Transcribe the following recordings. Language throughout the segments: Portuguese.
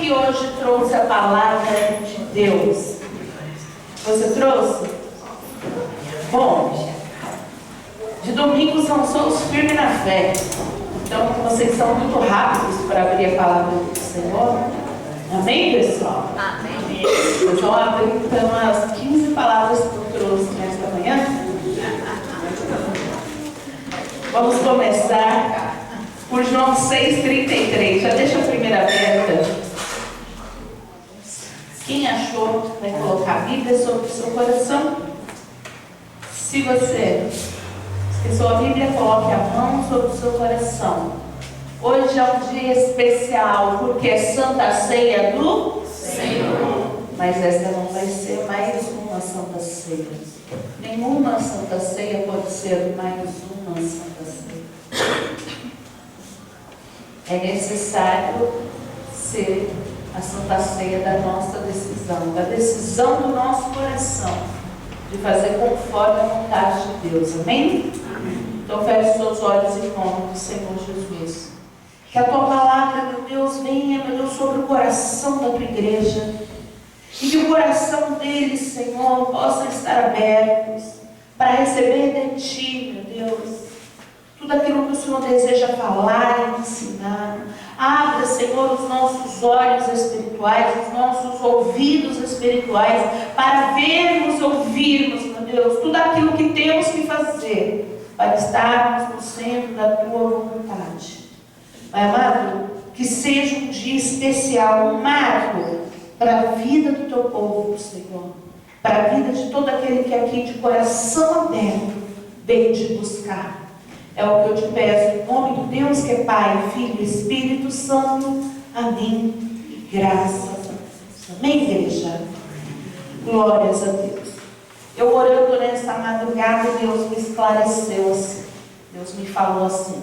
que hoje trouxe a palavra de Deus? Você trouxe? Bom, de domingo são só os firmes na fé. Então vocês são muito rápidos para abrir a palavra do Senhor. Amém, pessoal? Amém. Eu vou abrir então as 15 palavras que eu trouxe nesta manhã. Vamos começar por João 6,33. Já deixa a primeira aberta. Quem achou, vai colocar a Bíblia sobre o seu coração. Se você esqueceu a Bíblia, coloque a mão sobre o seu coração. Hoje é um dia especial, porque é Santa Ceia do Senhor. Mas esta não vai ser mais uma Santa Ceia. Nenhuma Santa Ceia pode ser mais uma Santa Ceia. É necessário ser a Santa Ceia da nossa decisão, da decisão do nosso coração, de fazer conforme a vontade de Deus. Amém? Amém. Então feche seus olhos em nome do Senhor Jesus. Que a tua palavra, meu Deus, venha, meu Deus, sobre o coração da tua igreja. E que o coração deles, Senhor, possa estar abertos para receber de ti, meu Deus, tudo aquilo que o Senhor deseja falar e ensinar. Abra, Senhor, os nossos olhos espirituais, os nossos ouvidos espirituais, para vermos e ouvirmos, meu Deus, tudo aquilo que temos que fazer para estarmos no centro da tua vontade. Pai amado, que seja um dia especial, um marco para a vida do teu povo, Senhor, para a vida de todo aquele que aqui de coração aberto vem te buscar. É o que eu te peço, em nome do Deus que é Pai, Filho e Espírito Santo. Amém. E graças a Deus. Amém, igreja? Glórias a Deus. Eu orando nessa madrugada, Deus me esclareceu assim. Deus me falou assim: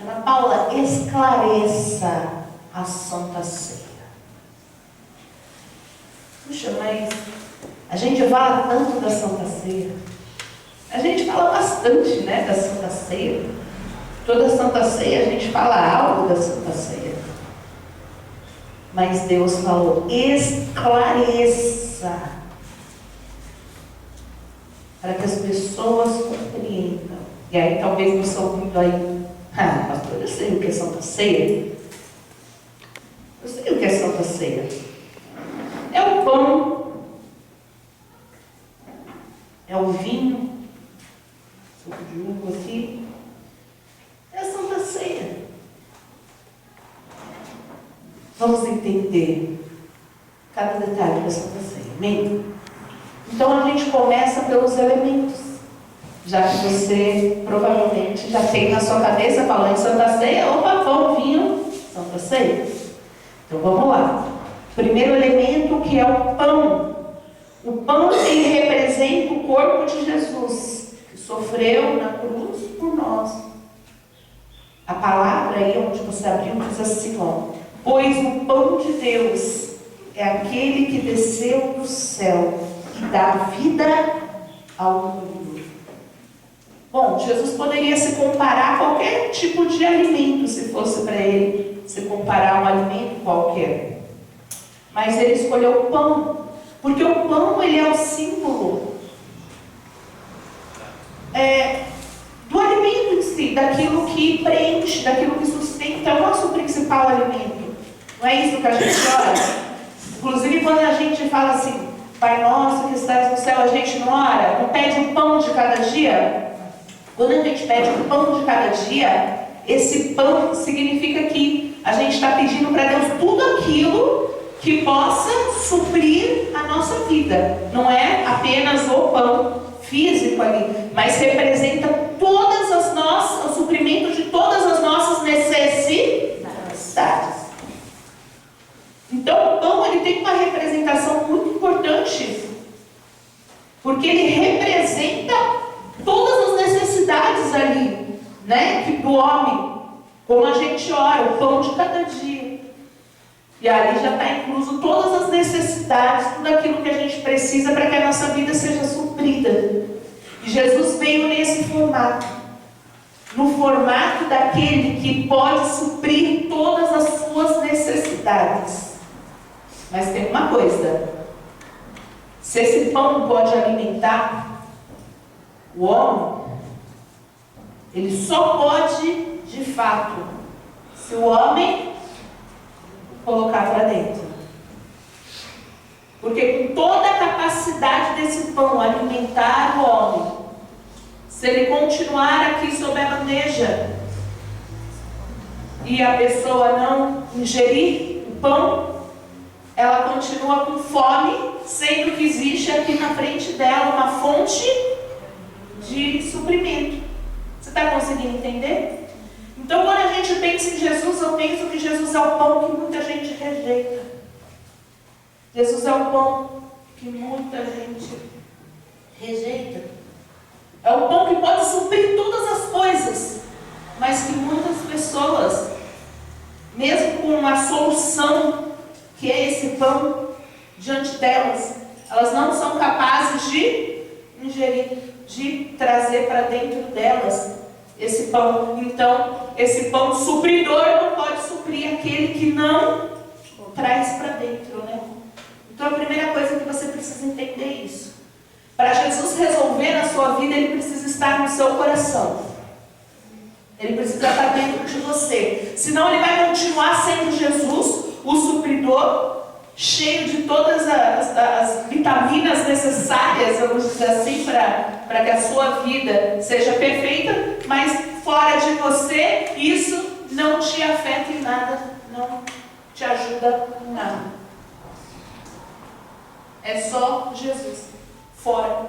Ana Paula, esclareça a Santa Ceia. Puxa, mas a gente fala tanto da Santa Ceia. A gente fala bastante, né, da Santa Ceia. Toda Santa Ceia a gente fala algo da Santa Ceia. Mas Deus falou: esclareça, para que as pessoas compreendam. E aí talvez você ouvindo aí: pastor, eu sei o que é Santa Ceia. Eu sei o que é Santa Ceia. É o pão, é o vinho, suco de uva aqui, é a Santa Ceia. Vamos entender cada detalhe da Santa Ceia, amém? Então a gente começa pelos elementos, já que você provavelmente já tem na sua cabeça, falando em Santa Ceia, opa, pão, vinho, Santa Ceia. Então vamos lá. Primeiro elemento, que é o pão. O pão, ele representa o corpo de Jesus, que sofreu na cruz por nós. A palavra aí, onde você abriu, diz assim, ó: pois o pão de Deus é aquele que desceu do céu e dá vida ao mundo. Bom, Jesus poderia se comparar a qualquer tipo de alimento, se fosse para ele se comparar a um alimento qualquer. Mas ele escolheu o pão, porque o pão, ele é o símbolo do alimento em si, daquilo que preenche, daquilo que sustenta, é o nosso principal alimento. Não é isso que a gente ora? Inclusive quando a gente fala assim: Pai nosso que estás no céu, a gente não ora, não pede o pão de cada dia? Quando a gente pede o pão de cada dia, esse pão significa que a gente está pedindo para Deus tudo aquilo que possa suprir a nossa vida. Não é apenas o pão físico ali, mas representa todas as nossas, o suprimento de todas as nossas necessidades. Então o pão, ele tem uma representação muito importante, porque ele representa todas as necessidades ali, né, que do homem, como a gente ora, o pão de cada dia. E ali já está incluso todas as necessidades, tudo aquilo que a gente precisa para que a nossa vida seja suprida. E Jesus veio nesse formato, no formato daquele que pode suprir todas as suas necessidades. necessidades. Mas tem uma coisa: se esse pão pode alimentar o homem, ele só pode, de fato, se o homem colocar para dentro. Porque com toda a capacidade desse pão alimentar o homem, se ele continuar aqui sob a bandeja e a pessoa não ingerir o pão, ela continua com fome, sendo que existe aqui na frente dela uma fonte de suprimento. Você está conseguindo entender? Então, quando a gente pensa em Jesus, eu penso que Jesus é o pão que muita gente rejeita. Jesus é o pão que muita gente rejeita. É o pão que pode suprir todas as coisas, mas que muitas pessoas, mesmo com uma solução que é esse pão diante delas, elas não são capazes de ingerir, de trazer para dentro delas esse pão. Então, esse pão supridor não pode suprir aquele que não traz para dentro, né? Então, a primeira coisa que você precisa entender é isso. Para Jesus resolver na sua vida, Ele precisa estar no seu coração. Ele precisa estar dentro de você. Senão Ele vai continuar sendo Jesus, o supridor, cheio de todas as vitaminas necessárias, vamos dizer assim, para que a sua vida seja perfeita, mas fora de você, isso não te afeta em nada, não te ajuda em nada. É só Jesus, fora.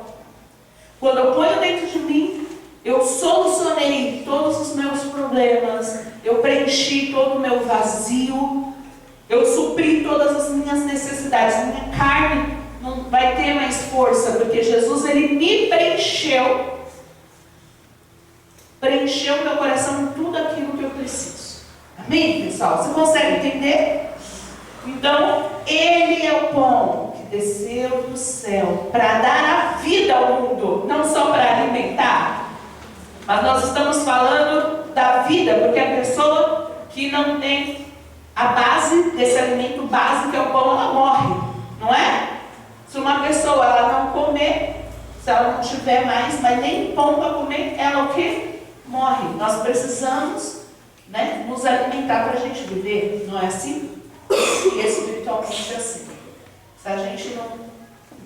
Quando eu ponho dentro de mim, eu solucionei todos os meus problemas, eu preenchi todo o meu vazio, eu supri todas as minhas necessidades. Minha carne não vai ter mais força, porque Jesus, Ele me preencheu meu coração em tudo aquilo que eu preciso. Amém, pessoal? Você consegue entender? Então, Ele é o pão que desceu do céu para dar a vida ao mundo, não só para alimentar. Mas nós estamos falando da vida, porque a pessoa que não tem a base desse alimento básico, que é o pão, ela morre, não é? Se uma pessoa ela não comer, se ela não tiver mais, mas nem pão para comer, ela o quê? Morre. Nós precisamos, né, nos alimentar para a gente viver, não é assim? E espiritualmente é assim. Se a gente não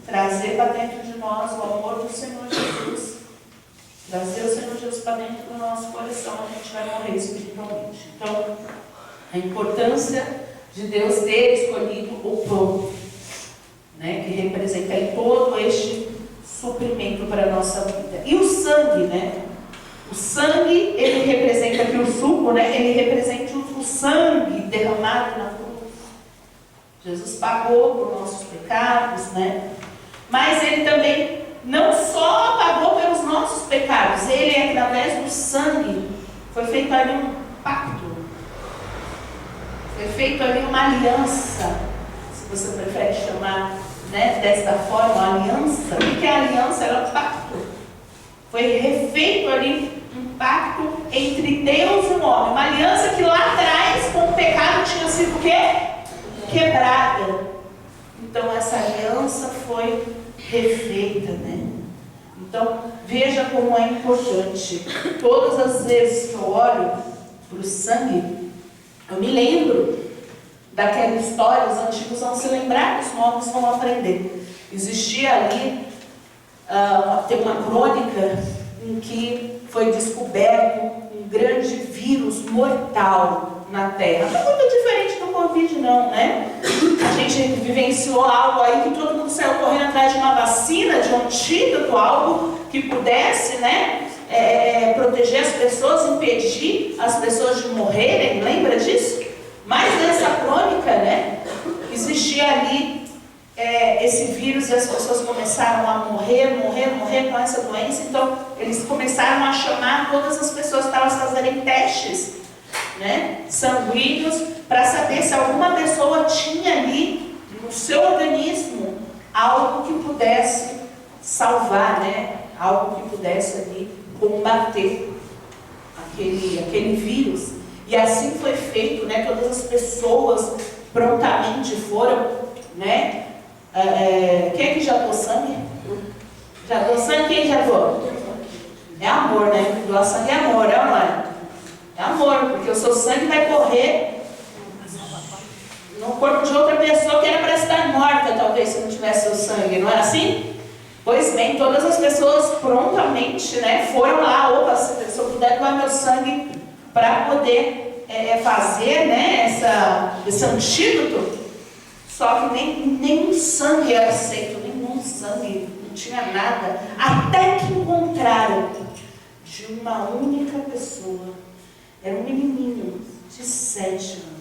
trazer para dentro de nós o amor do Senhor Jesus, trazer o Senhor Jesus para dentro do nosso coração, a gente vai morrer espiritualmente. Então, a importância de Deus ter escolhido o pão, né, que representa aí todo este suprimento para a nossa vida. E o sangue, né? O sangue, ele representa aqui o suco, né? Ele representa o sangue derramado na cruz. Jesus pagou por nossos pecados, né? Mas Ele também não só pagou pelos nossos pecados, Ele, através do sangue, foi feito ali um pacto. Foi feito ali uma aliança, se você prefere chamar, né, desta forma, aliança. O que é aliança? Era um pacto. Foi refeito ali um pacto entre Deus e o homem. Uma aliança que lá atrás, com o pecado, tinha sido o quê? Quebrada. Então essa aliança foi refeita, né? Então veja como é importante. Todas as vezes que eu olho para o sangue, eu me lembro daquela história. Os antigos vão se lembrar, os novos vão aprender. Existia ali tem uma crônica em que foi descoberto um grande vírus mortal na Terra. Não é muito diferente do Covid, não, né? A gente vivenciou algo aí que todo mundo saiu correndo atrás de uma vacina, de um antídoto, algo que pudesse, né, proteger as pessoas, impedir as pessoas de morrerem. Lembra disso? Mas nessa crônica, né, existia ali esse vírus e as pessoas começaram a morrer com essa doença. Então eles começaram a chamar todas as pessoas para elas fazerem testes, né, sanguíneos, para saber se alguma pessoa tinha ali no seu organismo algo que pudesse salvar, né, algo que pudesse ali combater aquele vírus. E assim foi feito, né? Todas as pessoas prontamente foram, né? Quem é que já doou sangue? Já doou sangue? Quem já doou? É amor, né? Doar sangue é amor, é amor. É amor, porque o seu sangue vai correr no corpo de outra pessoa que era para estar morta, talvez, se não tivesse o sangue, não é assim? Pois bem, todas as pessoas prontamente, né, foram lá, opa, se eu puder doar meu sangue para poder fazer, né, esse antídoto, só que nenhum sangue era aceito, nenhum sangue, não tinha nada, até que encontraram de uma única pessoa, era um menininho de 7 anos,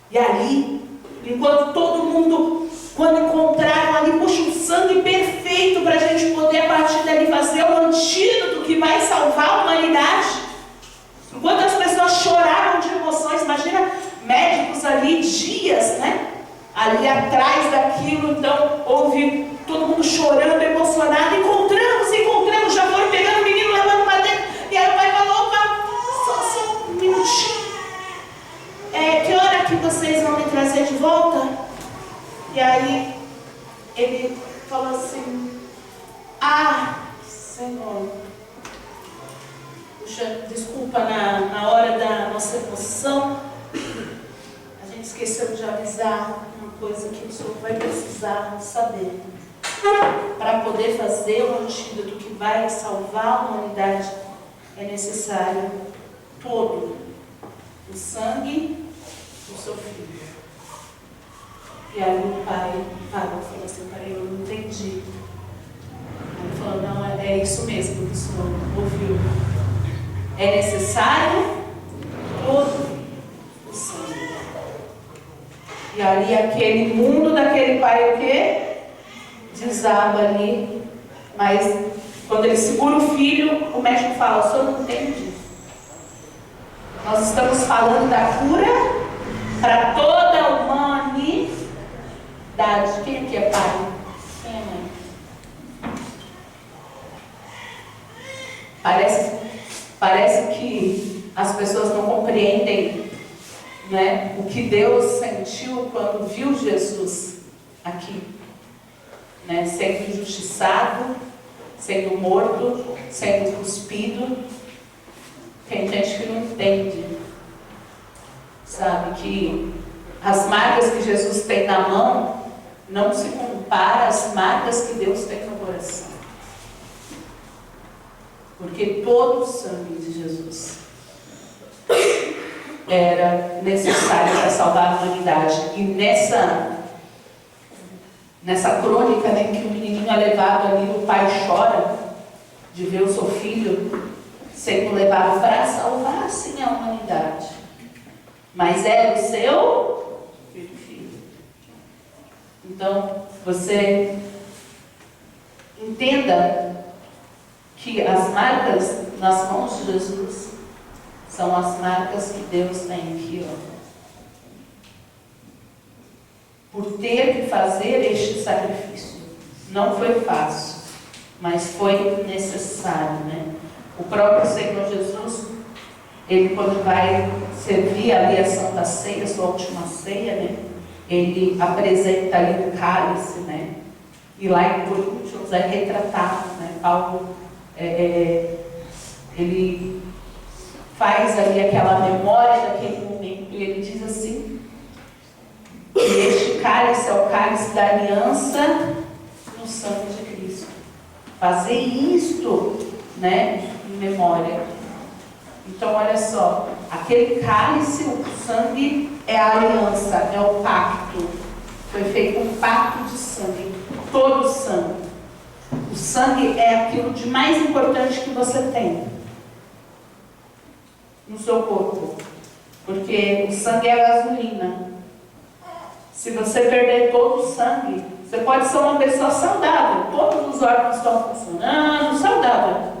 e ali, enquanto todo mundo, quando encontraram ali, poxa, um sangue perfeito para a gente poder a partir dali fazer o antídoto que vai salvar a humanidade. Enquanto as pessoas choravam de emoções, imagina médicos ali, dias, né? Ali atrás daquilo, então houve todo mundo chorando, emocionado, encontramos, já foram pegando o menino, levando para dentro, e aí o pai falou, opa, só um minutinho. Que hora que vocês vão me trazer de volta? E aí ele falou assim, Senhor, puxa, desculpa, na hora da nossa emoção, a gente esqueceu de avisar uma coisa que o Senhor vai precisar saber. Para poder fazer o antídoto que vai salvar a humanidade, é necessário todo o sangue do seu filho. E aí o pai parou e falou assim, pai, eu não entendi. Ele falou, não, é isso mesmo que o senhor ouviu. É necessário todo o sangue. E ali aquele mundo daquele pai o quê? Desaba ali. Mas quando ele segura o filho, o médico fala, o senhor não entende? Nós estamos falando da cura para toda a humanidade. Quem aqui é pai? Quem é mãe? Parece que as pessoas não compreendem, né, o que Deus sentiu quando viu Jesus aqui, né, sendo injustiçado, sendo morto, sendo cuspido. Tem gente que não entende, sabe, que as marcas que Jesus tem na mão não se compara às marcas que Deus tem no coração. Porque todo o sangue de Jesus era necessário para salvar a humanidade. E nessa crônica, né, que o menininho é levado ali, o pai chora de ver o seu filho sendo levado para salvar, sim, a humanidade. Mas era o seu filho. Então, você entenda que as marcas nas mãos de Jesus são as marcas que Deus tem aqui, ó. Por ter que fazer este sacrifício. Não foi fácil, mas foi necessário, né? O próprio Senhor Jesus, ele quando vai servir ali a Santa Ceia, a sua última ceia, né? Ele apresenta ali o cálice, né? E lá em Coríntios é retratado, né? Paulo, ele faz ali aquela memória daquele momento e ele diz assim, que este cálice é o cálice da aliança no sangue de Cristo. Fazer isto, né, em memória. Então, olha só, aquele cálice, o sangue é a aliança, é o pacto. Foi feito um pacto de sangue, todo o sangue. O sangue é aquilo de mais importante que você tem no seu corpo, porque o sangue é a gasolina. Se você perder todo o sangue, você pode ser uma pessoa saudável, todos os órgãos estão funcionando, saudável.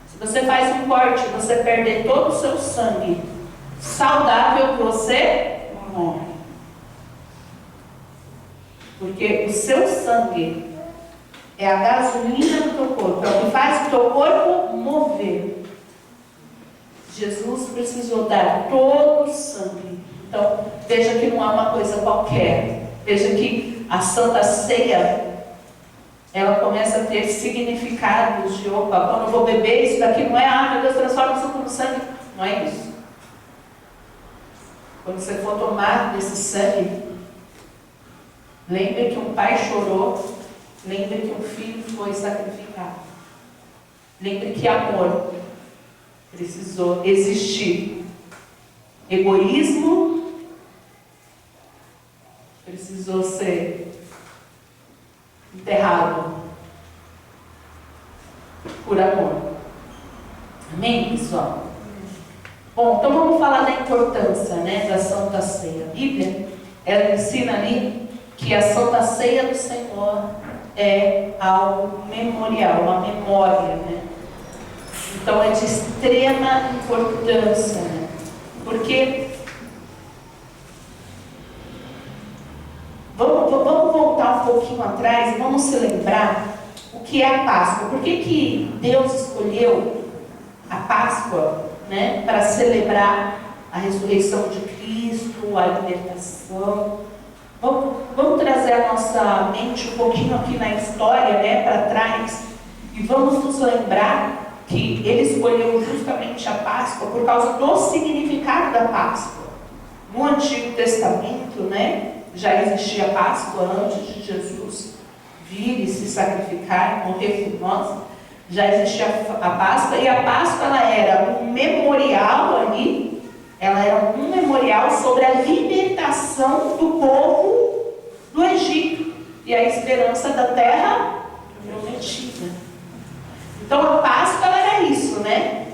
Se você faz um corte, você perder todo o seu sangue saudável, você morre. Porque o seu sangue é a gasolina do teu corpo, é o que faz o teu corpo mover. Jesus precisou dar todo o sangue. Então, veja que não é uma coisa qualquer. Veja que a Santa Ceia, ela começa a ter significados de, opa, quando eu vou beber, isso daqui não é, meu Deus, transforma o suco no sangue. Não é isso. Quando você for tomar desse sangue, lembre que um pai chorou, lembre que um filho foi sacrificado. Lembre que amor precisou existir. Egoísmo precisou ser enterrado por amor. Amém, pessoal? Bom, então vamos falar da importância, né, da Santa Ceia. A Bíblia, ela ensina ali que a Santa Ceia do Senhor é algo memorial, uma memória, né? Então é de extrema importância, né? Porque vamos voltar um pouquinho atrás e vamos se lembrar o que é a Páscoa. Por que Deus escolheu a Páscoa, né, para celebrar a ressurreição de Cristo, a libertação? Vamos trazer a nossa mente um pouquinho aqui na história, né, para trás, e vamos nos lembrar que Ele escolheu justamente a Páscoa por causa do significado da Páscoa. No Antigo Testamento, né, já existia a Páscoa antes de Jesus vir e se sacrificar e morrer por nós. Já existia a Páscoa, e a Páscoa ela era um memorial ali, ela era um memorial sobre a libertação do povo do Egito e a esperança da terra prometida. Então a Páscoa ela era isso, né?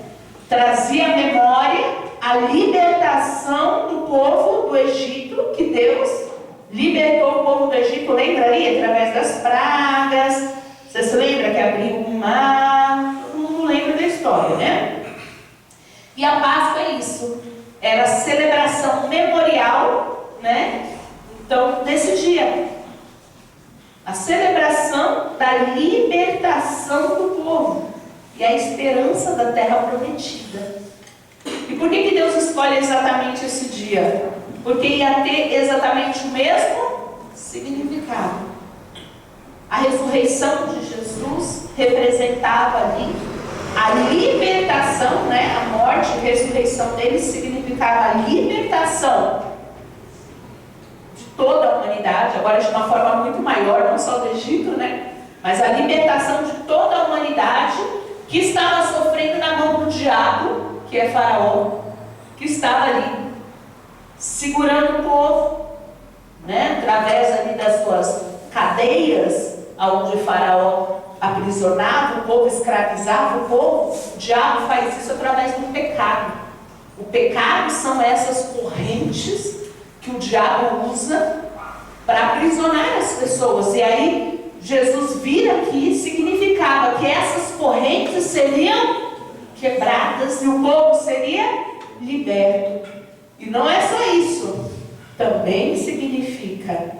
Trazia à memória a libertação do povo do Egito, que Deus libertou o povo do Egito, lembra ali? Através das pragas. Você se lembra que abriu o mar? Todo mundo lembra da história, né? E a Páscoa é isso. Era a celebração memorial, né? Então, desse dia. A celebração da libertação do povo e a esperança da terra prometida. E por que Deus escolhe exatamente esse dia? Porque ia ter exatamente o mesmo significado. A ressurreição de Jesus representava ali a libertação, né? A morte e a ressurreição dele significava a libertação de toda a humanidade, agora de uma forma muito maior, não só do Egito, né? Mas a libertação de toda a humanidade que estava sofrendo na mão do diabo, que é Faraó, que estava ali segurando o povo, né? Através ali das suas cadeias, aonde Faraó aprisionava o povo, escravizava o povo. O diabo faz isso através do pecado. O pecado são essas correntes que o diabo usa para aprisionar as pessoas. E aí Jesus vir aqui significava que essas correntes seriam quebradas e o povo seria liberto. E não é só isso, também significa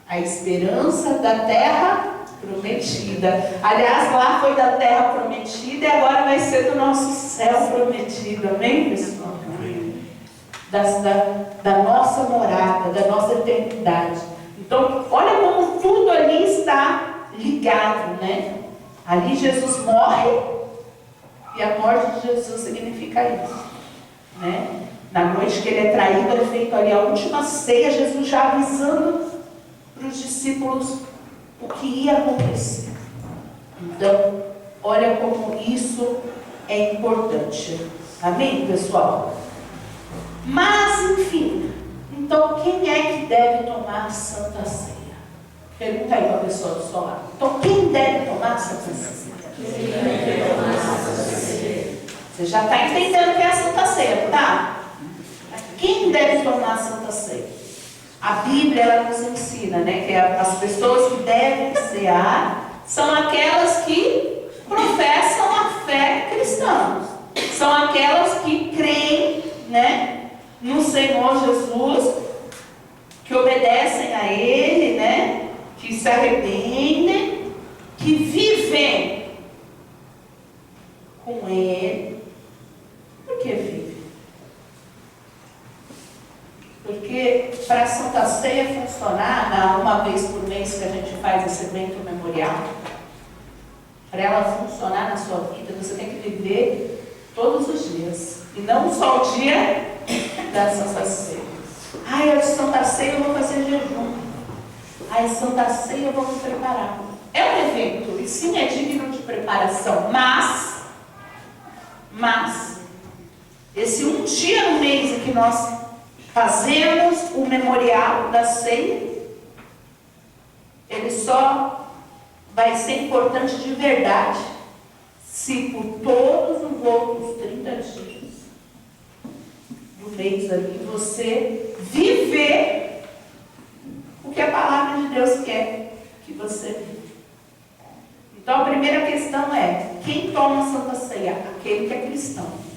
a esperança da terra prometida. Aliás, lá foi da terra prometida e agora vai ser do nosso céu prometido. Amém, pessoal? Da nossa morada, da nossa eternidade. Então, olha como tudo ali está ligado, né? Ali Jesus morre e a morte de Jesus significa isso, né? Na noite que ele é traído, é feito ali a última ceia, Jesus já avisando para os discípulos o que ia acontecer. Então, olha como isso é importante. Amém, pessoal? Mas, enfim, então quem é que deve tomar a Santa Ceia? Pergunta aí para a pessoa do seu lado. Então, quem deve tomar a Santa Ceia? Você já está entendendo o que é a Santa Ceia, tá? Quem deve tomar a Santa Ceia? A Bíblia ela nos ensina, né, que as pessoas que devem cear são aquelas que professam a fé cristã. São aquelas que creem, né, no Senhor Jesus, que obedecem a Ele, né, que se arrependem, que vivem com Ele. Por que vivem? Porque para a Santa Ceia funcionar, na uma vez por mês que a gente faz esse evento memorial, para ela funcionar na sua vida, você tem que viver todos os dias. E não só o dia da Santa Ceia. Ai, a Santa Ceia eu vou fazer jejum. Ai, Santa Ceia eu vou me preparar. É um evento, e sim é digno de preparação. Mas, esse um dia no mês em que nós fazemos o memorial da ceia, ele só vai ser importante de verdade se por todos os outros 30 dias do mês ali você viver o que a palavra de Deus quer que você viva. Então a primeira questão é: quem toma a Santa Ceia? Aquele que é cristão.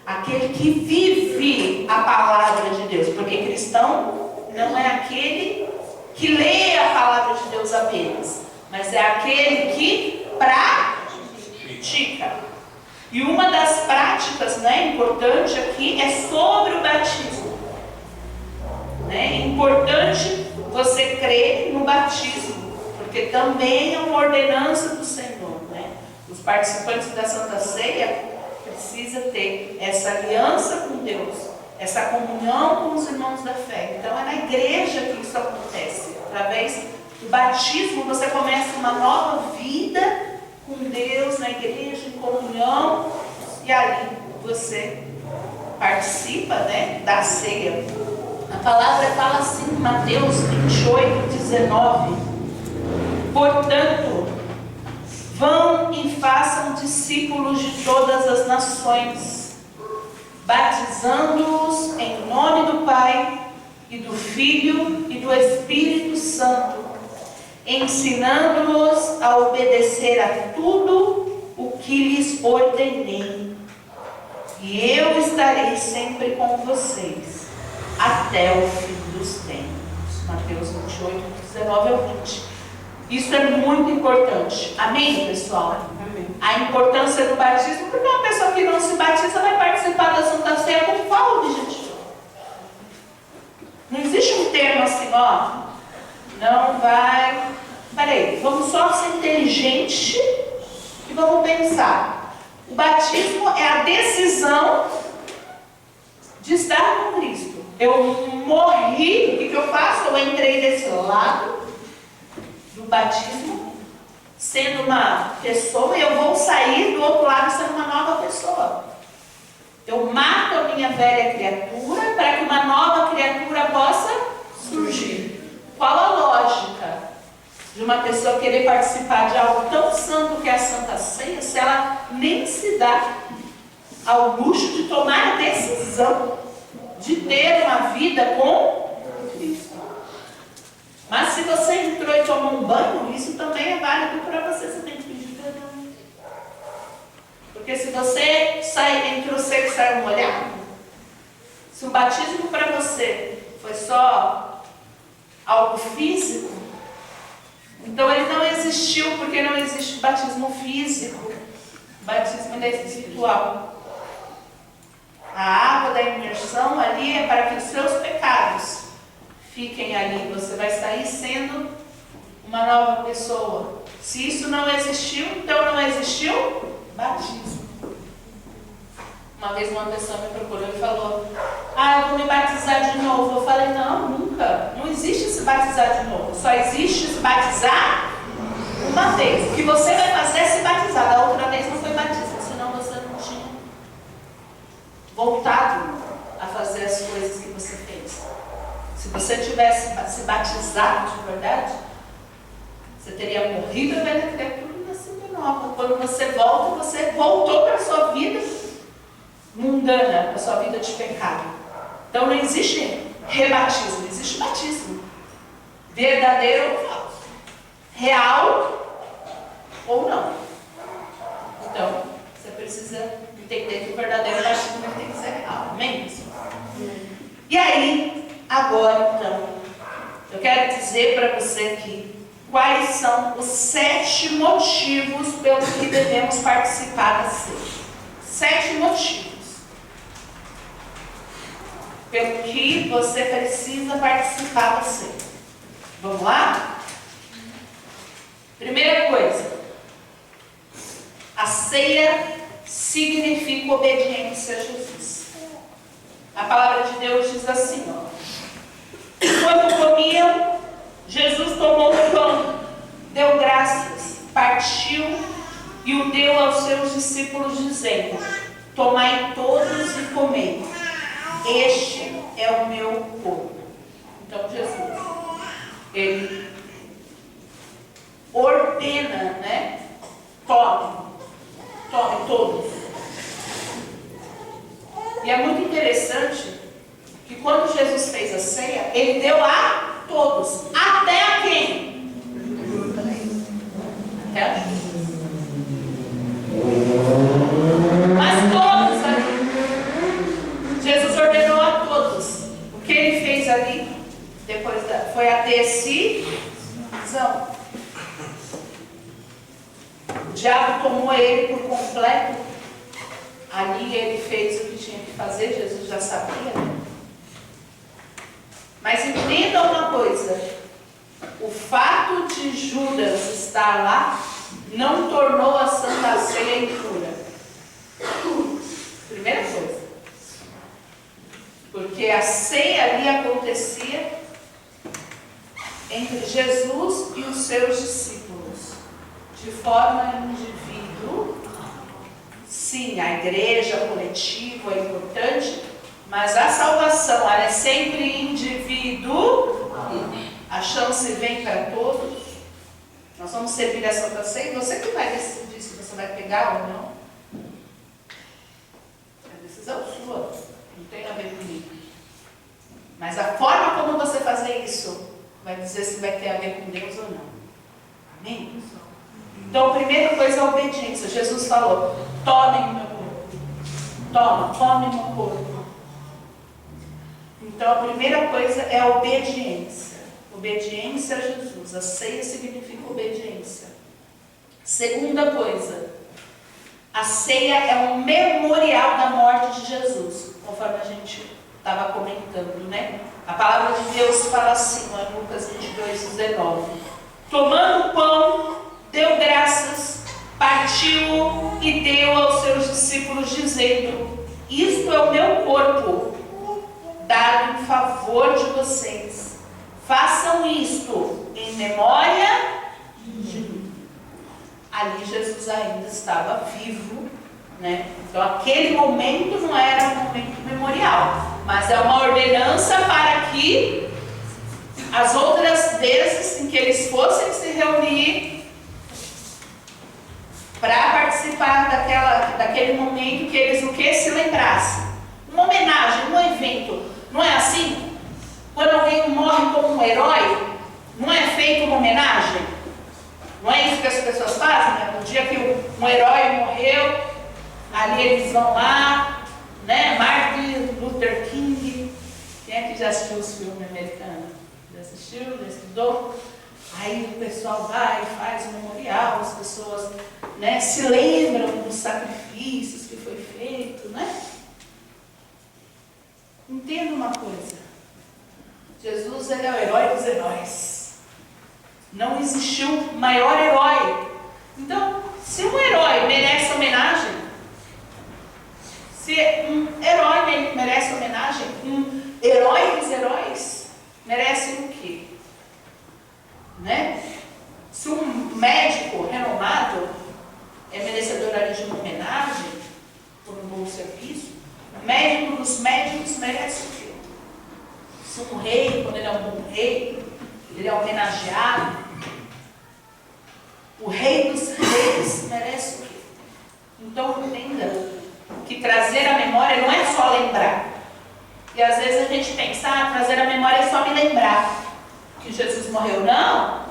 Aquele que vive a palavra de Deus. Porque cristão não é aquele que lê a palavra de Deus apenas, mas é aquele que pratica. E uma das práticas, importante aqui é sobre o batismo. É importante você crer no batismo, porque também é uma ordenança do Senhor. Os participantes da Santa Ceia precisam ter essa aliança com Deus, essa comunhão com os irmãos da fé. Então é na igreja que isso acontece. Através do batismo você começa uma nova vida com Deus na igreja, em comunhão, e ali você participa da ceia. A palavra fala assim em Mateus 28:19: portanto, vão e façam discípulos de todas as nações, batizando-os em nome do Pai e do Filho e do Espírito Santo, ensinando-os a obedecer a tudo o que lhes ordenei. E eu estarei sempre com vocês até o fim dos tempos. Mateus 28:19-20. Isso é muito importante. Amém, pessoal? Amém. A importância do batismo, porque uma pessoa que não se batiza vai participar da Santa Ceia com qual objetivo? Não existe um termo assim, não vai. Peraí, vamos só ser inteligente e vamos pensar. O batismo é a decisão de estar com Cristo. Eu morri, o que eu faço? Eu entrei desse lado do batismo, sendo uma pessoa, e eu vou sair do outro lado sendo uma nova pessoa. Eu mato a minha velha criatura para que uma nova criatura possa surgir. Qual a lógica de uma pessoa querer participar de algo tão santo que é a Santa Ceia, se ela nem se dá ao luxo de tomar a decisão de ter uma vida com Cristo? Mas se você entrou e tomou um banho, isso também é válido para você. Você tem que pedir perdão. Porque se você entrou seco e saiu molhado, se o batismo para você foi só algo físico, então ele não existiu, porque não existe batismo físico. O batismo é espiritual. A água da imersão ali é para que os seus pecados fiquem ali. Você vai sair sendo uma nova pessoa. Se isso não existiu, então não existiu batismo. Uma vez uma pessoa me procurou e falou: eu vou me batizar de novo. Eu falei: não, nunca. Não existe se batizar de novo. Só existe se batizar uma vez. O que você vai fazer é se batizar. Da outra vez não foi batismo, senão você não tinha voltado a fazer as coisas que você fez. Se você tivesse se batizado de verdade, você teria morrido a velha criatura e nascido de nova. Quando você volta, você voltou para a sua vida mundana, para a sua vida de pecado. Então não existe rebatismo, existe batismo. Verdadeiro ou falso. Real ou não. Então, você precisa entender que o verdadeiro batismo tem que ser real. Amém, pessoal? E aí, agora então, eu quero dizer para você aqui quais são os 7 motivos pelos que devemos participar da ceia. 7 motivos. pelo que você precisa participar da ceia. Vamos lá? Primeira coisa, a ceia significa obediência a Jesus. A palavra de Deus diz assim, ó. Quando comiam, Jesus tomou o pão, deu graças, partiu e o deu aos seus discípulos, dizendo: tomai todos e comei. Este é o meu corpo. Então Jesus, ele ordena, né? Tome todos. E é muito interessante que quando Jesus fez a ceia, ele deu a todos. Até a quem? Até a Jesus. Mas todos ali. Jesus ordenou a todos. O que ele fez ali, depois foi a decisão. O diabo tomou ele por completo. Ali ele fez o que tinha que fazer, Jesus já sabia. Mas entenda uma coisa: o fato de Judas estar lá não tornou a Santa Ceia impura. Primeira coisa. Porque a ceia ali acontecia entre Jesus e os seus discípulos, de forma indivíduo. Sim, a igreja coletiva é importante, mas a salvação, ela é sempre indivíduo. A chance vem para todos. Nós vamos servir a Santa Ceia, você que vai decidir se você vai pegar ou não. É a decisão sua, não tem a ver comigo. Mas a forma como você fazer isso vai dizer se vai ter a ver com Deus ou não. Amém? Então, a primeira coisa é a obediência. Jesus falou: tomem o meu corpo. Come o meu corpo. Então, a primeira coisa é a obediência. Obediência a Jesus. A ceia significa obediência. Segunda coisa, a ceia é um memorial da morte de Jesus, conforme a gente estava comentando, né? A palavra de Deus fala assim, em Lucas 22:19. Tomando o pão, deu graças, partiu e deu aos seus discípulos, dizendo: isto é o meu corpo, dado em favor de vocês. Façam isto em memória de mim. Ali Jesus ainda estava vivo, né? Então aquele momento não era um momento memorial, mas é uma ordenança para que as outras vezes em que eles fossem se reunir para participar daquele momento, que eles o que? Se lembrassem. Uma homenagem, um evento. Não é assim? Quando alguém morre como um herói, não é feita uma homenagem? Não é isso que as pessoas fazem, né? No dia que um herói morreu, ali eles vão lá, né? Martin Luther King. Quem é que já assistiu os filmes americanos? Já assistiu? Já estudou? Aí o pessoal vai e faz um memorial, as pessoas, né, se lembram dos sacrifícios que foi feito, né? Entenda uma coisa: Jesus, ele é o herói dos heróis. Não existiu maior herói. Então, se um herói merece homenagem, se um herói merece homenagem, um herói dos heróis merece o quê? Né? Se um médico renomado é merecedor ali de uma homenagem por um bom serviço, o médico dos médicos merece o quê? Se um rei, quando ele é um bom rei, ele é homenageado, o rei dos reis merece o quê? Então entenda que trazer a memória não é só lembrar. E às vezes a gente pensa, trazer a memória é só me lembrar que Jesus morreu. Não,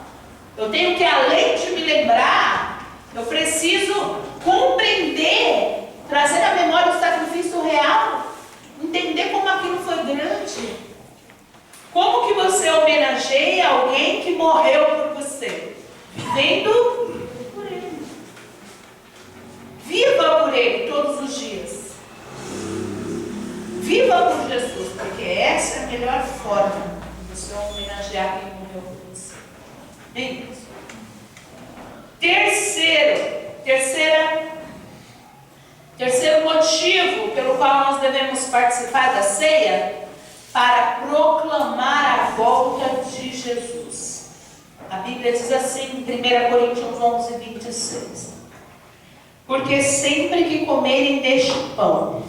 eu tenho que, além de me lembrar, eu preciso compreender, trazer à memória o sacrifício real, entender como aquilo foi grande. Como que você homenageia alguém que morreu por você? Vivendo por ele. Viva por ele todos os dias. viva por Jesus, porque essa é a melhor forma de você homenagear quem morreu por você. Bem, terceiro motivo pelo qual nós devemos participar da ceia, para proclamar a volta de Jesus. A Bíblia diz assim, em 1 Coríntios 11, 26. Porque sempre que comerem deste pão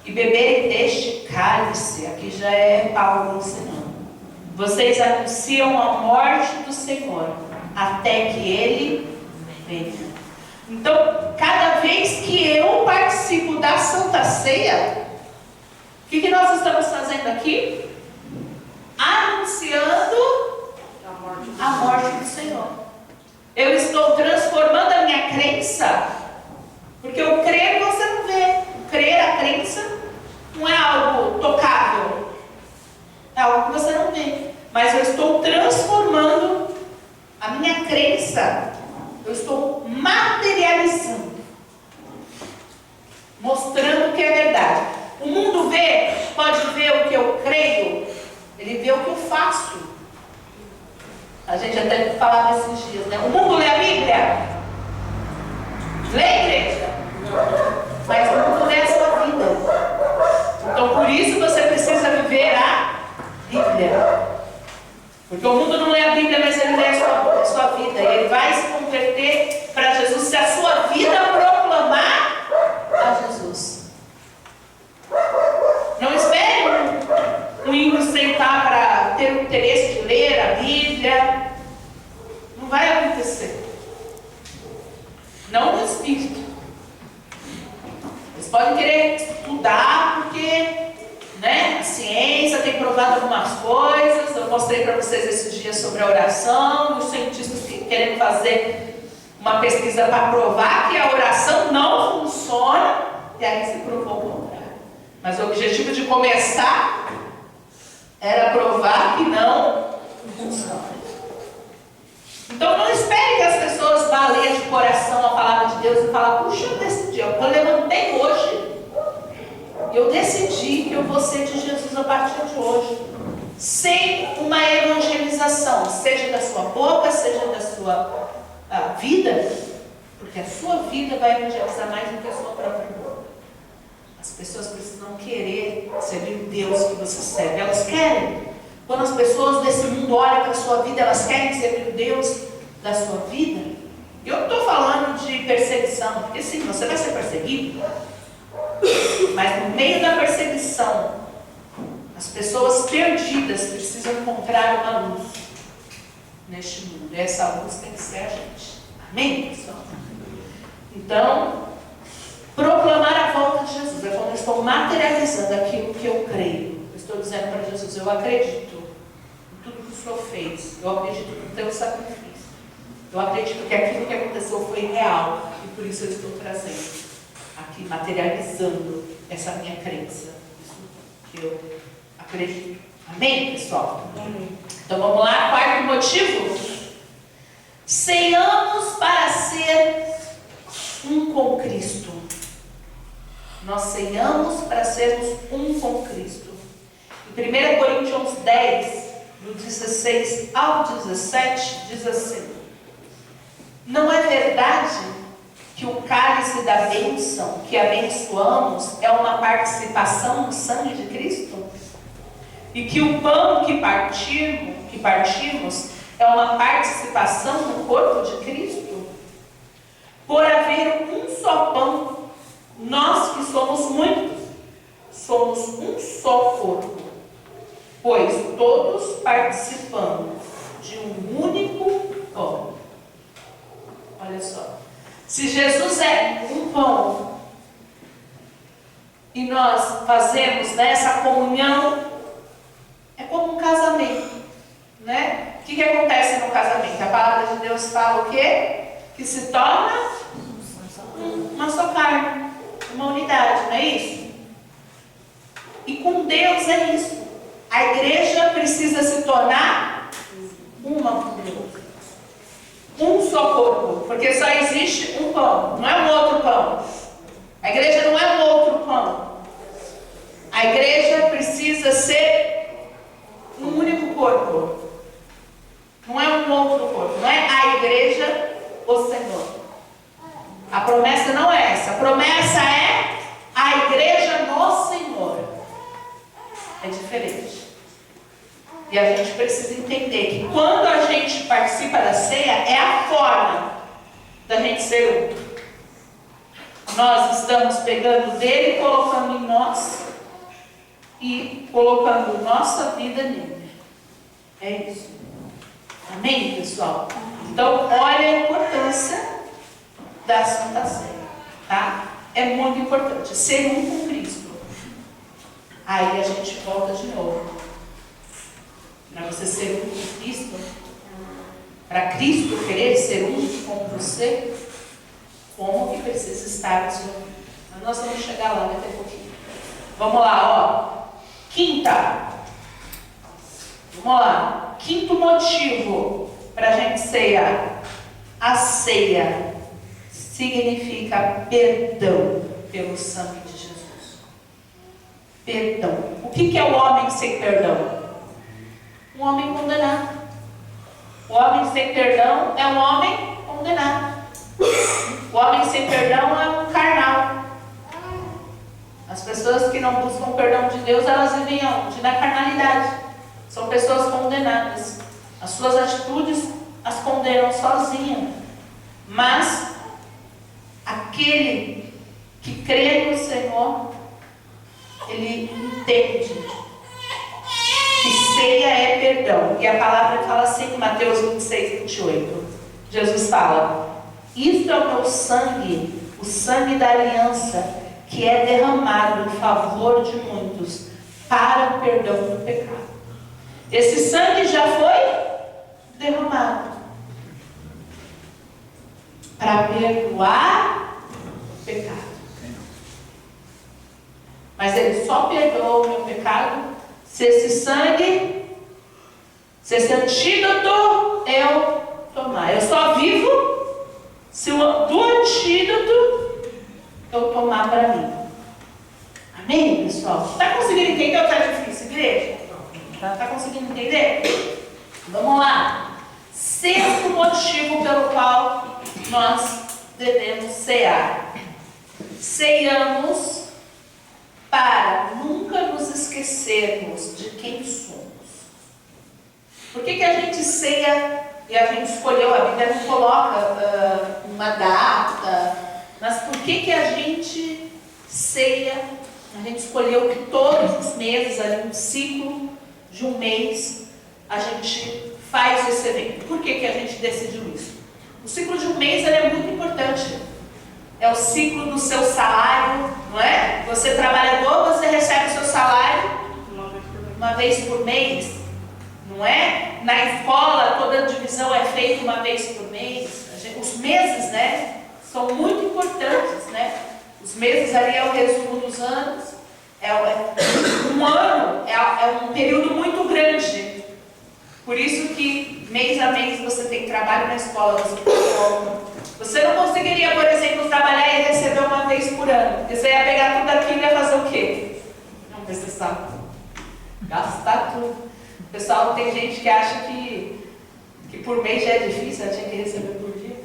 e beberem deste cálice, aqui já é Paulo ensinando, vocês anunciam a morte do Senhor, até que Ele venha. Então, cada vez que eu participo da Santa Ceia, o que nós estamos fazendo aqui? Anunciando a morte do Senhor. Eu estou transformando a minha crença, porque o crer você não vê. O crer, a crença, não é algo tocável, é algo que você não vê. Mas eu estou transformando a minha crença, eu estou materializando, mostrando que é verdade. O mundo pode ver o que eu creio, ele vê o que eu faço. A gente até falava esses dias, né? O mundo lê a Bíblia? Lê a igreja? Mas o mundo lê a sua vida. Então por isso você precisa viver a Bíblia. Porque o mundo não lê a Bíblia, mas ele lê a sua vida. E ele vai se converter para Jesus se a sua vida proclamar a Jesus. Não espere um ímpio sentar para ter o interesse de ler a Bíblia. Não vai acontecer. Não no Espírito. Eles podem querer estudar porque, né, a ciência tem provado algumas coisas. Eu mostrei para vocês esses dias sobre a oração. Os cientistas querendo fazer uma pesquisa para provar que a oração não funciona. E aí se provou o contrário. Mas o objetivo de começar era provar que não funciona. Então não espere que as pessoas baleiem de coração a palavra de Deus e falem, puxa, eu decidi, eu levantei hoje, eu decidi que eu vou ser de Jesus a partir de hoje, sem uma evangelização, seja da sua boca, seja da sua vida, porque a sua vida vai evangelizar mais do que a sua própria boca. As pessoas precisam querer servir o Deus que você serve, elas querem. Quando as pessoas desse mundo olham para a sua vida, elas querem servir o Deus da sua vida. Eu não estou falando de perseguição, porque sim, você vai ser perseguido, mas no meio da perseguição, as pessoas perdidas precisam encontrar uma luz neste mundo. E essa luz tem que ser a gente. Amém, pessoal? Então, proclamar a volta de Jesus é quando eu estou materializando aquilo que eu creio. Eu estou dizendo para Jesus, eu acredito em tudo que o Senhor fez. Eu acredito no teu sacrifício. Eu acredito que aquilo que aconteceu foi real. E por isso eu estou trazendo aqui, materializando essa minha crença. Isso que eu acredito. Amém, pessoal? Amém. Então vamos lá, quarto motivo. Ceiamos para ser um com Cristo. Nós ceiamos para sermos um com Cristo. Em 1 Coríntios 10, do 16 ao 17, diz assim: não é verdade que o cálice da bênção que abençoamos é uma participação no sangue de Cristo? E que o pão que partimos é uma participação no corpo de Cristo? Por haver um só pão, nós que somos muitos, somos um só corpo, pois todos participamos de um único pão. Olha só, se Jesus é um pão e nós fazemos essa comunhão, é como um casamento, né? O que acontece no casamento? A palavra de Deus fala o quê? Que se torna uma só carne, uma unidade, não é isso? E com Deus é isso. A igreja precisa se tornar uma com Deus. Um só corpo, porque só existe um pão, não é um outro pão. A igreja não é um outro pão. A igreja precisa ser um único corpo. Não é um outro corpo. Não é a igreja, o Senhor. A promessa não é essa. A promessa é a igreja no Senhor. É diferente. E a gente precisa entender que quando a gente participa da ceia, é a forma da gente ser um. Nós estamos pegando dele, colocando em nós e colocando nossa vida nele. É isso. Amém, pessoal? Então, olha a importância da Santa Ceia, tá? É muito importante ser um com Cristo. Aí a gente volta de novo. Para você ser um com Cristo, para Cristo querer ser um com você, como que precisa estar no seu vida? Nós vamos chegar lá daqui a pouquinho. Vamos lá, ó. Quinta. Vamos lá. Quinto motivo para a gente ceiar. A ceia significa perdão pelo sangue de Jesus. Perdão. O que é o homem sem perdão? Um homem condenado. O homem sem perdão é um homem condenado. O homem sem perdão é um carnal. As pessoas que não buscam o perdão de Deus, elas vivem onde? Na carnalidade. São pessoas condenadas. As suas atitudes as condenam sozinhas. Mas aquele que crê no Senhor, ele entende que ceia é perdão. E a palavra fala assim em Mateus 26, 28. Jesus fala: isto é o meu sangue, o sangue da aliança, que é derramado em favor de muitos, para o perdão do pecado. Esse sangue já foi derramado para perdoar o pecado. Mas ele só perdoa o meu pecado se esse sangue, se esse antídoto eu tomar. Eu só vivo se do antídoto eu tomar para mim. Amém, pessoal? Está conseguindo entender ou está difícil, igreja? Está conseguindo entender? Vamos lá. Sexto motivo pelo qual nós devemos cear. Ceiamos para nunca nos esquecermos de quem somos. Por que a gente ceia e a gente escolheu, a Bíblia não coloca uma data, mas por que a gente ceia? A gente escolheu que todos os meses, ali um ciclo de um mês, a gente faz esse evento. Por que a gente decidiu isso? O ciclo de um mês ele é muito importante. É o ciclo do seu salário, não é? Você é trabalhador, você recebe o seu salário uma vez por mês, não é? Na escola, toda a divisão é feita uma vez por mês. Os meses, né, são muito importantes, né? Os meses ali é o resumo dos anos. Um ano é um período muito grande. Por isso que mês a mês você tem trabalho na escola, você não conseguiria, por exemplo, trabalhar e receber uma vez por ano. Porque você ia pegar tudo aquilo e ia fazer o quê? Não precisa gastar tudo. O pessoal, tem gente que acha que por mês já é difícil, ela tinha que receber por dia.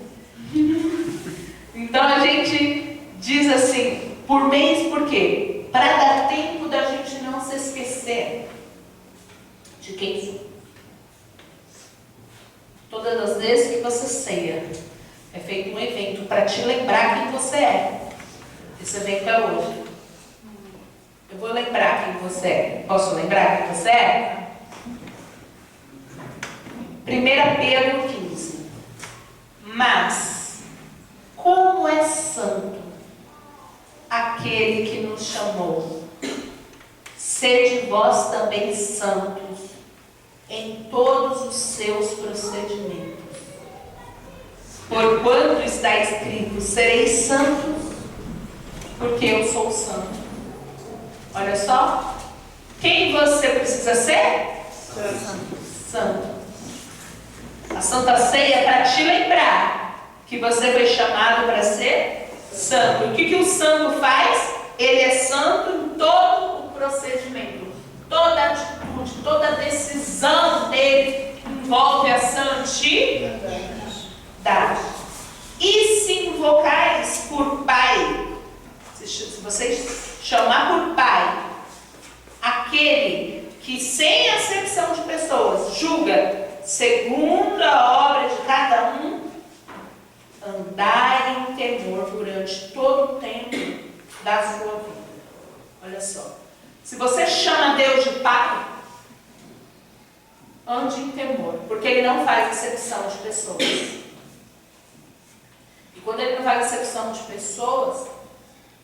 Então a gente diz assim, por mês, por quê? Para dar tempo da gente não se esquecer de quem somos. Todas as vezes que você ceia, é feito um evento para te lembrar quem você é. Esse evento é hoje. Eu vou lembrar quem você é. Posso lembrar quem você é? 1 Pedro 15. Mas, como é santo aquele que nos chamou, sede vós também santos em todos os seus procedimentos. Porquanto está escrito, sereis santos, porque eu sou santo. Olha só, quem você precisa ser? Santo. A Santa Ceia é para te lembrar que você foi chamado para ser santo. O que o santo faz? Ele é santo em todo o procedimento, toda atitude, toda decisão dele envolve a santidade. E se invocais por Pai, se vocês chamar por Pai, aquele que sem acepção de pessoas julga segundo a obra de cada um, andai em temor durante todo o tempo da sua vida. Olha só, se você chama Deus de Pai, ande em temor, porque Ele não faz acepção de pessoas. E quando Ele não faz acepção de pessoas,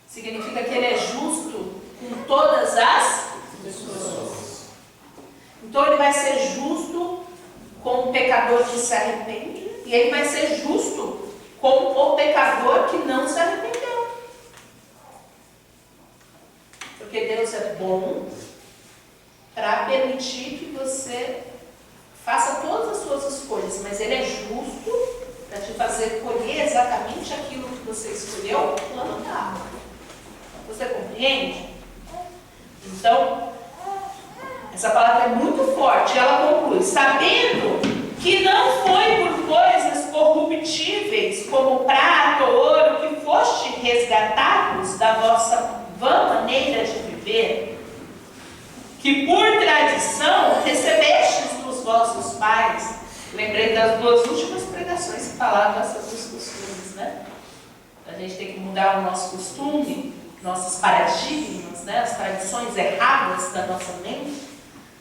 significa que Ele é justo com todas as pessoas. Então Ele vai ser justo com o pecador que se arrepende, e Ele vai ser justo com o pecador que não se arrependeu. Porque Deus é bom para permitir que você faça todas as suas escolhas, mas Ele é justo para te fazer colher exatamente aquilo que você escolheu plantar. Você compreende? Então, essa palavra é muito forte. Ela conclui: sabendo que não foi por coisas corruptíveis, como prata ou ouro, que foste resgatados da vossa vã maneira de viver, que por tradição recebestes dos vossos pais. Lembrei das duas últimas pregações que falavam sobre os costumes, né? A gente tem que mudar o nosso costume, nossos paradigmas, né? As tradições erradas da nossa mente.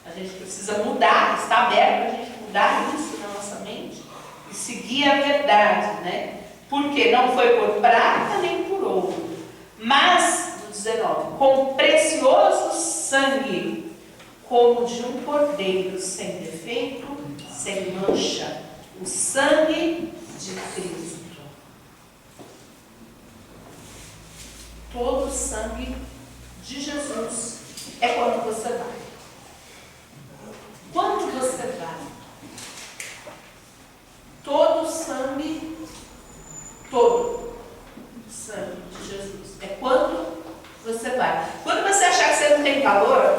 A gente precisa mudar, está aberto para a gente mudar isso na nossa mente e seguir a verdade, né? Porque não foi por prata nem por ouro, mas, no 19, com precioso sangue, como de um cordeiro sem defeito, sem mancha, o sangue de Cristo. Todo o sangue de Jesus é quando você vai. Quando você vai, todo o sangue, todo o sangue de Jesus é quando você vai. Quando você achar que você não tem valor,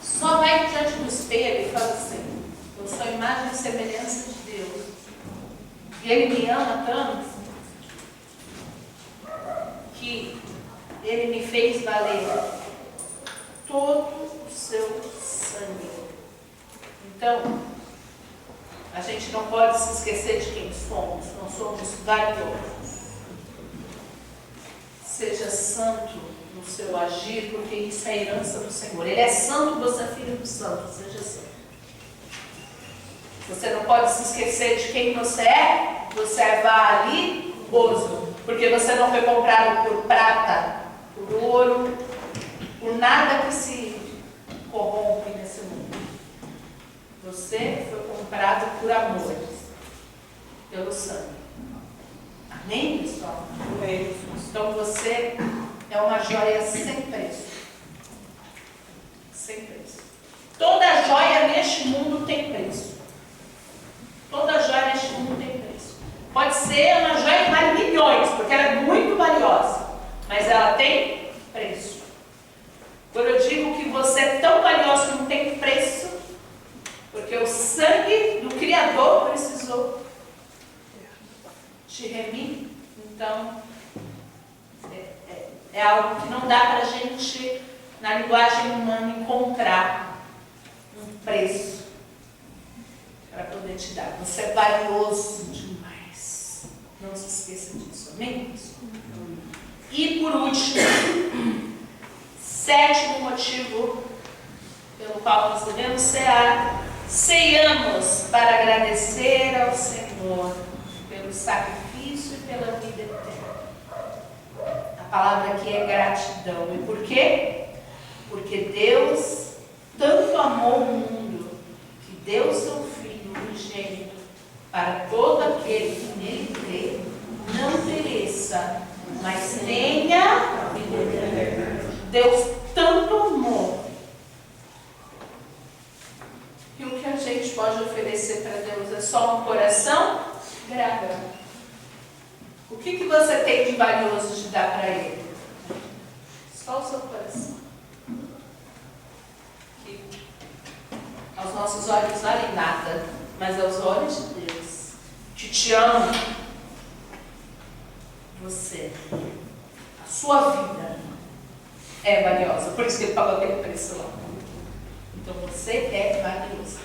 só vai diante do espelho e fala assim: eu sou a imagem e semelhança de Deus, e Ele me ama tanto que Ele me fez valer todo o seu sangue. Então, a gente não pode se esquecer de quem somos. Não somos valiosos. Seja santo no seu agir, porque isso é a herança do Senhor. Ele é santo, você é filho do santo. Seja santo. Você não pode se esquecer de quem você é. Você é valioso, porque você não foi comprado por prata, por ouro, por nada que se corrompe nesse mundo. Você foi comprado por amor, pelo sangue. Amém, pessoal? Amém. Então você é uma joia sem preço. Sem preço. Toda joia neste mundo tem preço. Toda joia neste mundo tem preço. Pode ser uma joia que vale milhões, porque ela é muito valiosa, mas ela tem preço. Quando eu digo que você é tão valioso que não tem preço, porque o sangue do Criador precisou te remir, então é algo que não dá para a gente, na linguagem humana, encontrar um preço para poder te dar. Você é valioso demais. Não se esqueça disso. Amém? E por último, sétimo motivo pelo qual nós devemos ceiamos para agradecer ao Senhor pelo sacrifício e pela vida eterna. A palavra aqui é gratidão. E por quê? Porque Deus tanto amou o mundo que deu seu Filho unigênito para todo aquele que nele crê, não pereça, mas tenha vida eterna. Deus tanto amou que o que a gente pode oferecer para Deus é só um coração grato. O que você tem de valioso de dar para Ele? Só o seu coração. os nossos olhos valem nada, mas aos olhos de Deus, que te ama, você, a sua vida é valiosa. Por isso que ele pagou aquele preço lá. Então você é valioso.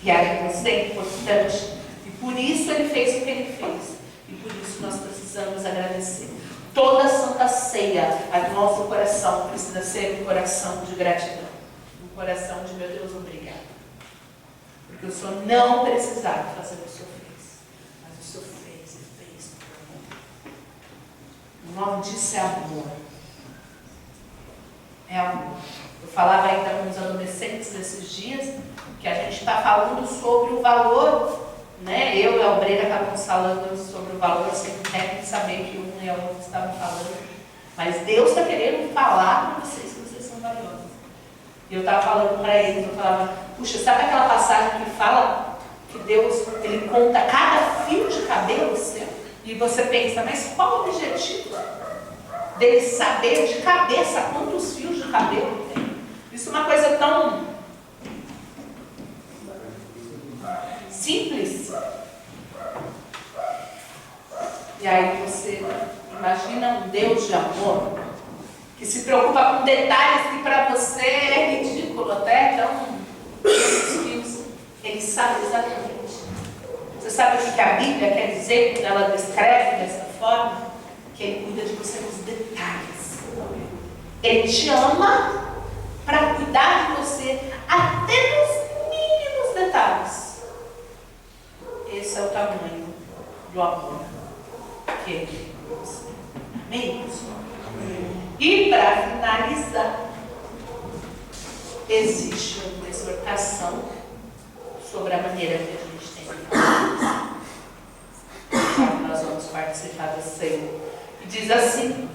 E aí você é importante. E por isso ele fez o que ele fez. E por isso nós precisamos agradecer. Toda Santa Ceia, o nosso coração precisa ser um coração de gratidão. Um coração de, meu Deus, obrigado. Porque o Senhor não precisava fazer o que o Senhor fez. Mas o Senhor fez e fez por amor. O nome disso é amor. É amor. Eu falava ainda com os adolescentes esses dias que a gente está falando sobre o valor, né? Eu e a obreira estávamos falando sobre o valor sem nem saber que um e a outra estavam falando. Mas Deus está querendo falar para vocês que vocês são valiosos. E eu estava falando para eles, eu falava, puxa, sabe aquela passagem que fala que Deus, ele conta cada fio de cabelo seu? E você pensa, mas qual o objetivo dele saber de cabeça quantos fios de cabelo tem? Isso é uma coisa tão simples. E aí você imagina um Deus de amor que se preocupa com detalhes que para você é ridículo, até então os fios, ele sabe exatamente. Você sabe o que a Bíblia quer dizer quando ela descreve dessa forma? Que ele cuida de você nos detalhes. Ele te ama para cuidar de você até nos mínimos detalhes. Esse é o tamanho do amor que ele tem por você. Amém, pessoal? E para finalizar, existe uma exortação sobre a maneira que a gente tem de fazer isso. Nós vamos participar da ceia. E diz assim,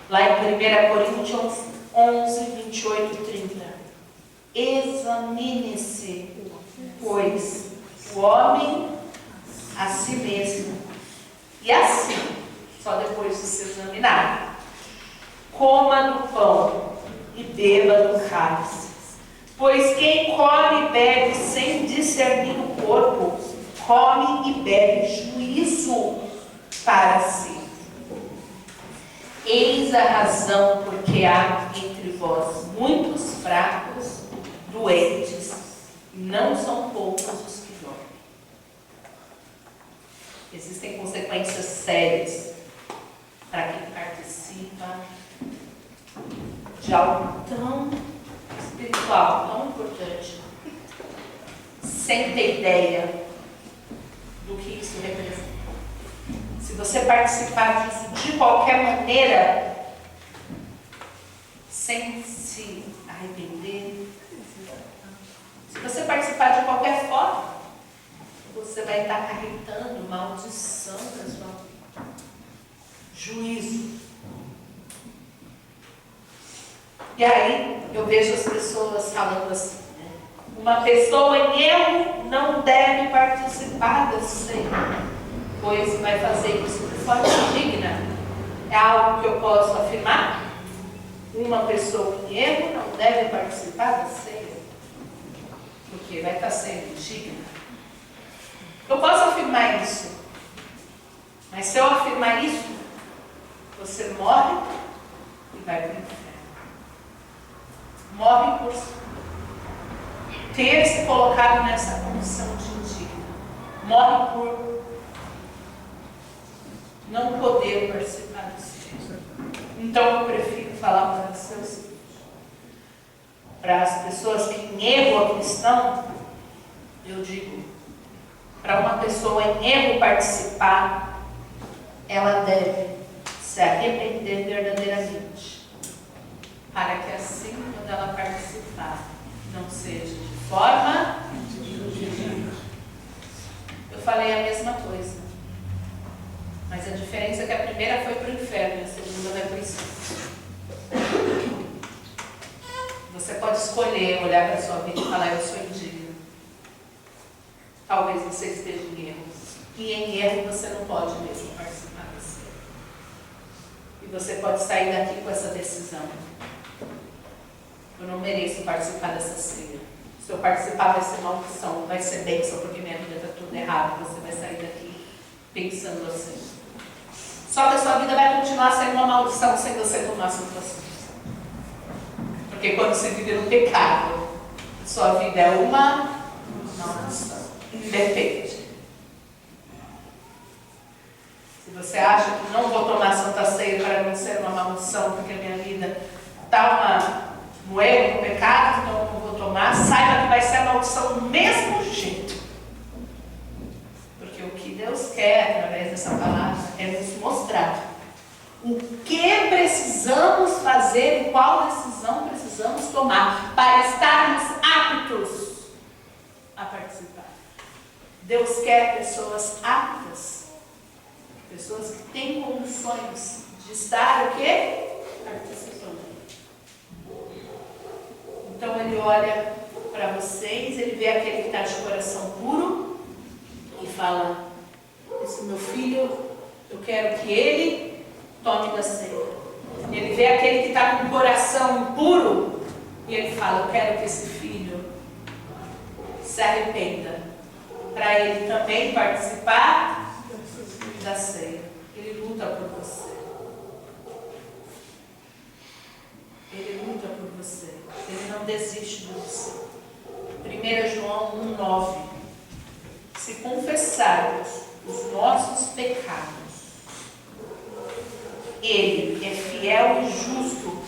lá em 1 Coríntios 11, 28 e 30. Examine-se, pois, o homem a si mesmo. E assim, só depois de se examinar, coma do pão e beba do cálice. Pois quem come e bebe sem discernir o corpo, come e bebe juízo para si. Eis a razão porque há entre vós muitos fracos, doentes, e não são poucos os que dormem. Existem consequências sérias para quem participa de algo tão espiritual, tão importante, sem ter ideia do que isso representa. Se você participar disso de qualquer maneira, sem se arrepender, se você participar de qualquer forma, você vai estar acarretando maldição da sua vida, juízo. E aí eu vejo as pessoas falando assim, né? Uma pessoa em erro não deve participar da ceia, pois vai fazer isso de forma indigna. É algo que eu posso afirmar? Uma pessoa em erro não deve participar da ceia, porque vai estar sendo indigna. Eu posso afirmar isso, mas se eu afirmar isso, você morre e vai para o inferno. Morre por ter se colocado nessa condição de indigna. Morre por não poder participar do Senhor. Então eu prefiro falar para você o seguinte: para as pessoas que em erro cristão, eu digo, para uma pessoa em erro participar, ela deve se arrepender verdadeiramente, para que assim, quando ela participar, não seja de forma indigna. Eu falei a mesma coisa, mas a diferença é que a primeira foi para o inferno e a segunda vai para o céu. Você pode escolher olhar para a sua vida e falar: eu sou indigno. Talvez você esteja em erro. E em erro você não pode mesmo participar da ceia. E você pode sair daqui com essa decisão: eu não mereço participar dessa ceia. Se eu participar vai ser maldição, vai ser bênção, porque minha vida está tudo errado. Você vai sair daqui pensando assim. Só que a sua vida vai continuar sendo uma maldição sem você tomar situações. Porque quando você vive no pecado, sua vida é uma maldição. Independe. Se você acha que não vou tomar Santa Ceia para não ser uma maldição, porque a minha vida está no erro, no pecado, então eu não vou tomar, saiba que vai ser a maldição do mesmo jeito. Porque o que Deus quer, através dessa palavra, é nos mostrar o que precisamos fazer e qual decisão precisamos tomar para estarmos aptos a participar. Deus quer pessoas aptas, pessoas que têm condições de estar o quê? Participando. Então Ele olha para vocês, Ele vê aquele que está de coração puro e fala: esse meu filho, eu quero que ele tome da ceia. Ele vê aquele que está com o coração impuro e Ele fala: eu quero que esse filho se arrependa, para ele também participar da ceia. Ele luta por você. Ele luta por você. Ele não desiste de você. 1 João 1,9. Se confessarmos os nossos pecados, Ele é fiel e justo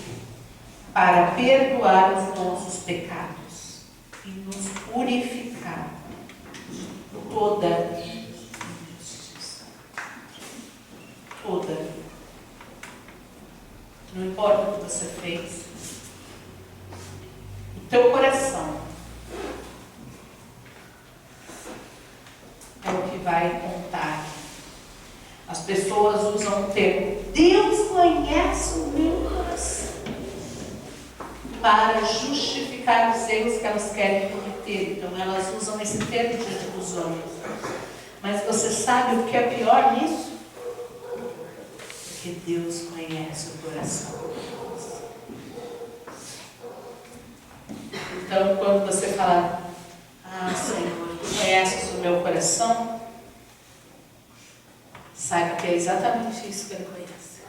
para perdoar os nossos pecados e nos purificar de toda injustiça. Toda. Não importa o que você fez. O teu coração é o que vai contar. As pessoas usam o termo Deus conhece o meu coração para justificar os erros que elas querem cometer. Então elas usam esse termo diante dos homens. Mas você sabe o que é pior nisso? Porque Deus conhece o coração. Então quando você fala: ah, Senhor, Tu conheces o meu coração, saiba que é exatamente isso que Ele conhece.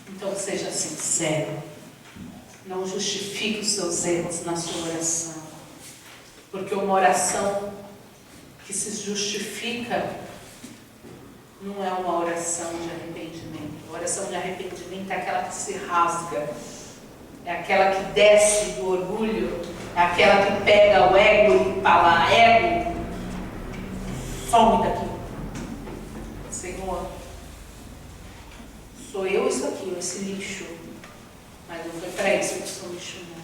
Então seja sincero. Não justifique os seus erros na sua oração. Porque uma oração que se justifica não é uma oração de arrependimento. A oração de arrependimento é aquela que se rasga. É aquela que desce do orgulho. É aquela que pega o ego e fala: ego, some daqui. Senhor, sou eu isso aqui, esse lixo. Mas não foi para isso que eu sou lixo, não.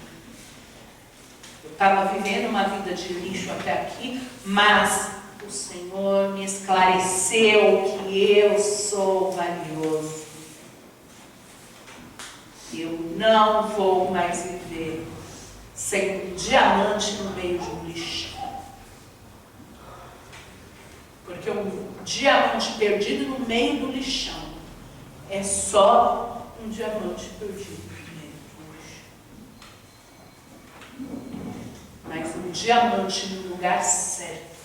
Eu estava vivendo uma vida de lixo até aqui, mas o Senhor me esclareceu que eu sou valioso. Eu não vou mais viver sendo um diamante no meio de um lixo. Porque um diamante perdido no meio do lixão é só um diamante perdido no meio do lixo. Mas um diamante no lugar certo,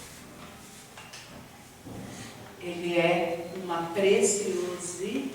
ele é uma preciosidade.